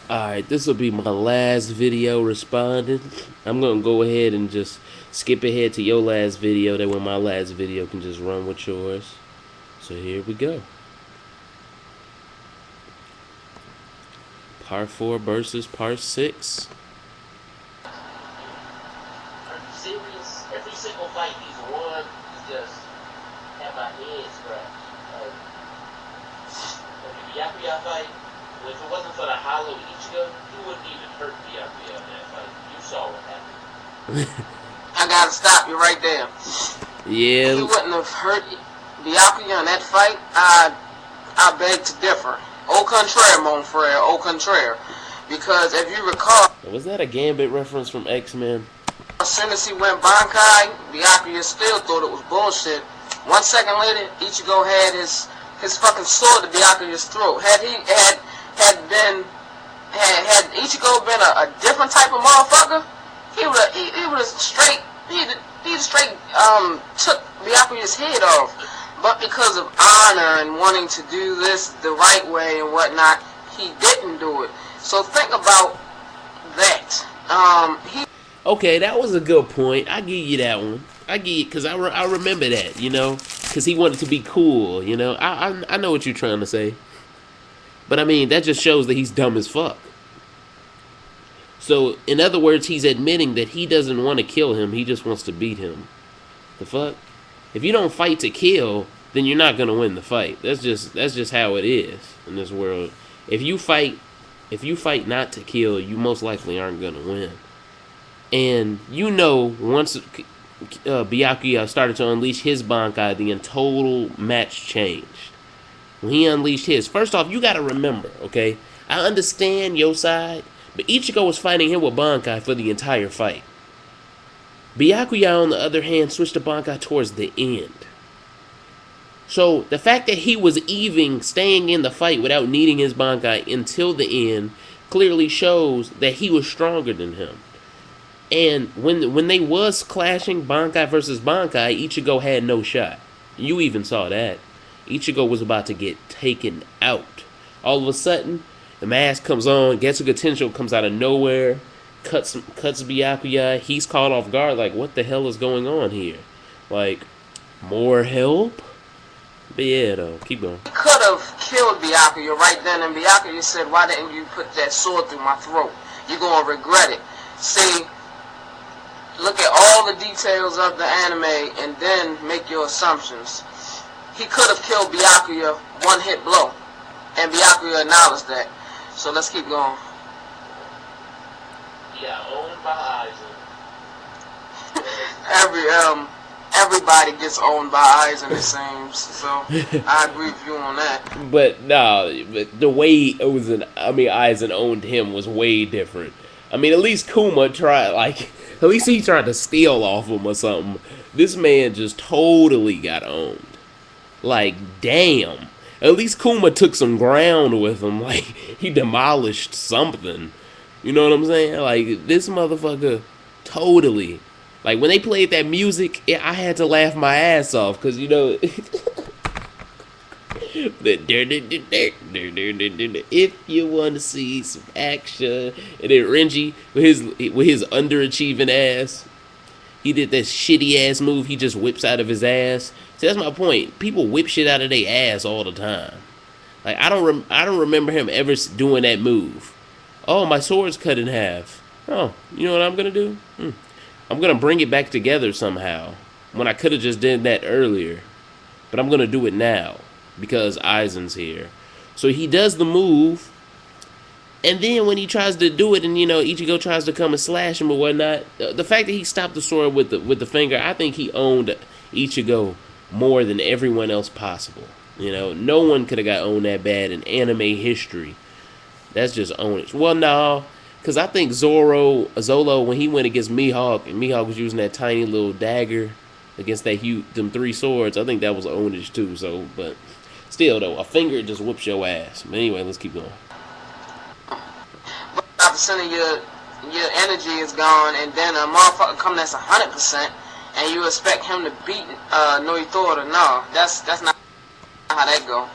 Alright, this will be my last video responding. I'm gonna go ahead and just skip ahead to your last video. That way my last video can just run with yours. So here we go. Part 4 versus Part 6. Are you serious? Every single fight he's won, he's just had my head scratched. Like the Byakuya fight, if it wasn't for the hollow Ichigo, he wouldn't even hurt Byakuya in that fight. You saw what happened. I gotta stop you right there. Yeah. He wouldn't have hurt Byakuya in that fight. I beg to differ. Au contraire, mon frere, au contraire. Because if you recall, Was that a Gambit reference from X-Men? as soon as he went Bankai, Byakuya still thought it was bullshit. 1 second later, Ichigo had his fucking sword to Byakuya's throat. Had Ichigo been a different type of motherfucker, he would have straight took Byakuya's head off. But because of honor and wanting to do this the right way and whatnot, he didn't do it. So think about that. Okay, that was a good point. I give you that one. I give you, because I remember that, you know, because he wanted to be cool, you know. I know what you're trying to say. But I mean, that just shows that he's dumb as fuck. So, in other words, he's admitting that he doesn't want to kill him, he just wants to beat him. The fuck? If you don't fight to kill, then you're not gonna win the fight. That's just how it is in this world. If you fight not to kill, you most likely aren't gonna win. And you know, once Byakuya started to unleash his Bankai, the total match changed. When he unleashed his, first off, you gotta remember, okay? I understand your side, but Ichigo was fighting him with Bankai for the entire fight. Byakuya, on the other hand, switched to Bankai towards the end. So, the fact that he was even staying in the fight without needing his Bankai until the end clearly shows that he was stronger than him. And when they was clashing Bankai versus Bankai, Ichigo had no shot. You even saw that. Ichigo was about to get taken out. All of a sudden, the mask comes on, Getsuga Tensho comes out of nowhere, cuts Byakuya. He's caught off guard, like, what the hell is going on here? Like, more help? But yeah, though, keep going. He could have killed Byakuya right then, and Byakuya said, why didn't you put that sword through my throat? You're going to regret it. See, look at all the details of the anime and then make your assumptions. He could have killed Byakuya one hit blow, and Byakuya acknowledged that. So let's keep going. Yeah, owned by Aizen. Everybody gets owned by Aizen, it seems. So I agree with you on that. But no, but the way Aizen owned him was way different. I mean, at least Kuma tried, like, at least he tried to steal off him or something. This man just totally got owned. Like, damn. At least Kuma took some ground with him. Like, he demolished something. You know what I'm saying? Like, this motherfucker totally. Like, when they played that music, I had to laugh my ass off. Because, you know, if you want to see some action. And then Renji, with his underachieving ass, he did that shitty ass move he just whips out of his ass. See, that's my point. People whip shit out of their ass all the time. Like, I don't remember him ever doing that move. Oh, my sword's cut in half. Oh, you know what I'm gonna do? I'm gonna bring it back together somehow. When I could have just did that earlier, but I'm gonna do it now because Aizen's here. So he does the move, and then when he tries to do it, and you know Ichigo tries to come and slash him or whatnot, the fact that he stopped the sword with the finger, I think he owned Ichigo more than everyone else possible. You know, no one could have got owned that bad in anime history. That's just ownage. Well, no, because I think Zolo, when he went against Mihawk, and Mihawk was using that tiny little dagger against them three swords, I think that was ownage too. So, but still though, a finger just whoops your ass. But anyway, let's keep going. But 5% of your energy is gone, and then a motherfucker come that's 100%, and you expect him to beat Noithora. No, that's not how that go.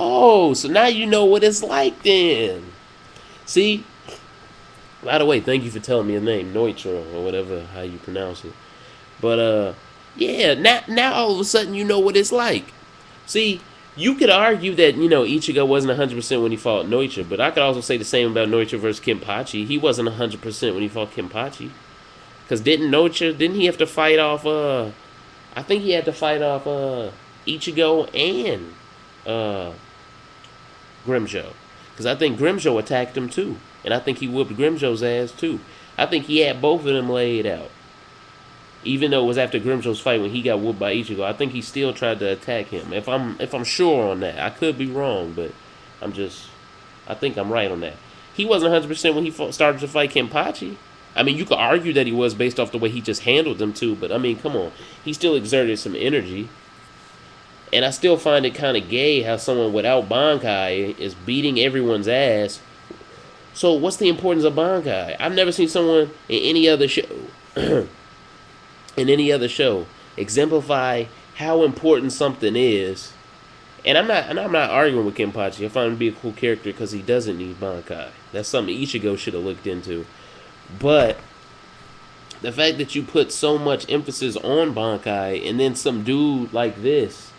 Oh, so now you know what it's like then. See? By the way, thank you for telling me his name, Noitra, or whatever, how you pronounce it. But, yeah, now all of a sudden you know what it's like. See, you could argue that, Ichigo wasn't 100% when he fought Noitra, but I could also say the same about Noitra versus Kenpachi. He wasn't 100% when he fought Kenpachi. Because didn't he have to fight off, I think he had to fight off, Ichigo and, Grimjo. Because I think Grimjo attacked him too. And I think he whooped Grimjo's ass too. I think he had both of them laid out. Even though it was after Grimjo's fight when he got whooped by Ichigo, I think he still tried to attack him. If I'm sure on that. I could be wrong, but I think I'm right on that. He wasn't 100% when he started to fight Kenpachi. I mean, you could argue that he was based off the way he just handled them too, but I mean, come on. He still exerted some energy. And I still find it kind of gay how someone without Bankai is beating everyone's ass. So what's the importance of Bankai? I've never seen someone in any other show exemplify how important something is. And I'm not arguing with Kenpachi. I find him to be a cool character because he doesn't need Bankai. That's something Ichigo should have looked into. But the fact that you put so much emphasis on Bankai and then some dude like this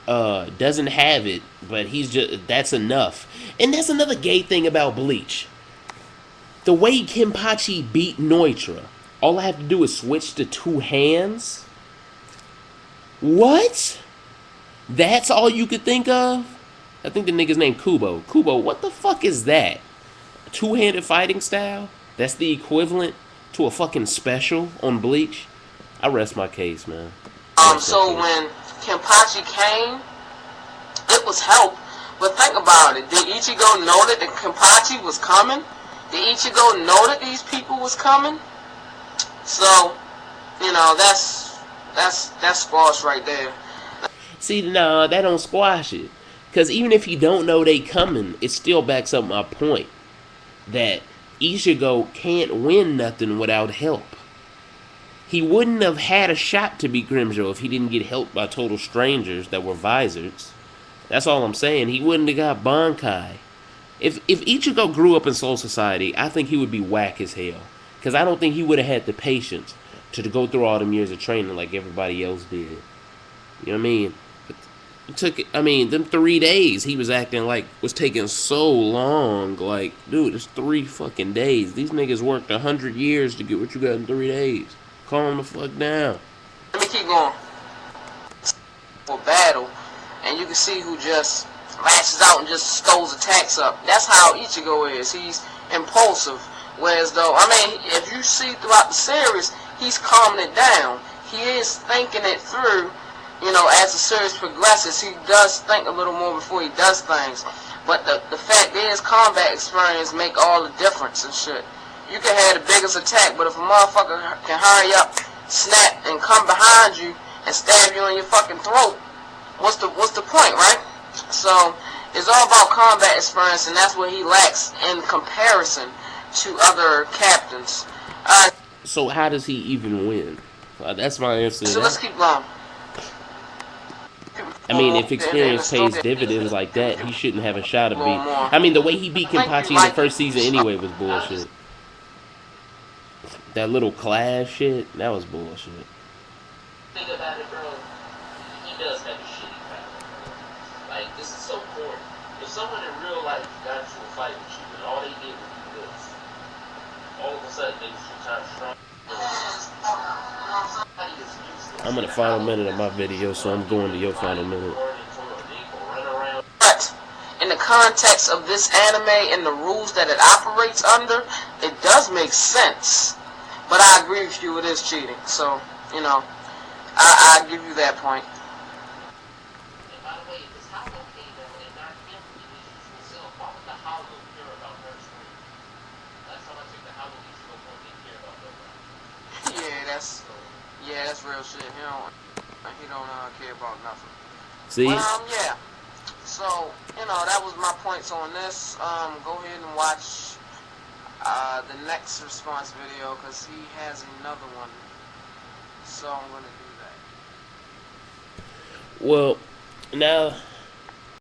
doesn't have it, but that's enough. And that's another gay thing about Bleach. The way Kenpachi beat Noitra, all I have to do is switch to two hands? What? That's all you could think of? I think the nigga's named Kubo. Kubo, what the fuck is that? A two-handed fighting style? That's the equivalent to a fucking special on Bleach? I rest my case, man. So when Kenpachi came, it was help. But think about it. Did Ichigo know that the Kenpachi was coming? Did Ichigo know that these people was coming? So, that's squash right there. See, nah, that don't squash it. Because even if you don't know they coming, it still backs up my point. That Ichigo can't win nothing without help. He wouldn't have had a shot to beat Grimjo if he didn't get helped by total strangers that were visors. That's all I'm saying. He wouldn't have got Bankai. If Ichigo grew up in Soul Society, I think he would be whack as hell. Because I don't think he would have had the patience to go through all them years of training like everybody else did. You know what I mean? Them 3 days he was acting like was taking so long. Like, dude, it's 3 fucking days. These niggas worked 100 years to get what you got in 3 days. Calm the fuck down. Let me keep going. For battle, and you can see who just lashes out and just stows attacks up. That's how Ichigo is. He's impulsive. Whereas though, if you see throughout the series, he's calming it down. He is thinking it through. As the series progresses, he does think a little more before he does things. But the fact is, combat experience make all the difference and shit. You can have the biggest attack, but if a motherfucker can hurry up, snap, and come behind you and stab you in your fucking throat, what's the point, right? So it's all about combat experience, and that's what he lacks in comparison to other captains. So how does he even win? That's my answer. So let's keep going. If experience pays dividends like that, he shouldn't have a shot of beat. The way he beat Kenpachi in the first season anyway was bullshit. That little class shit, that was bullshit. Think about it, bro. He does have a shitty power. Like, this is so corny. If someone in real life got into a fight with you and all they did was do this, all of a sudden they should turn strong. I'm in the final minute of my video, so I'm going to your final minute. But in the context of this anime and the rules that it operates under, it does make sense. But I agree with you, it is cheating. So, I give you that point. And by the way, this Hollow came out and not him releases himself. Why would the Hollow care about her screen? Last time I checked, the Hollow Ichigo don't care about nobody. Yeah, that's real shit. He don't care about nothing. See? Yeah. So, that was my points on this. Go ahead and watch the next response video, because he has another one. So I'm going to do that. Well, now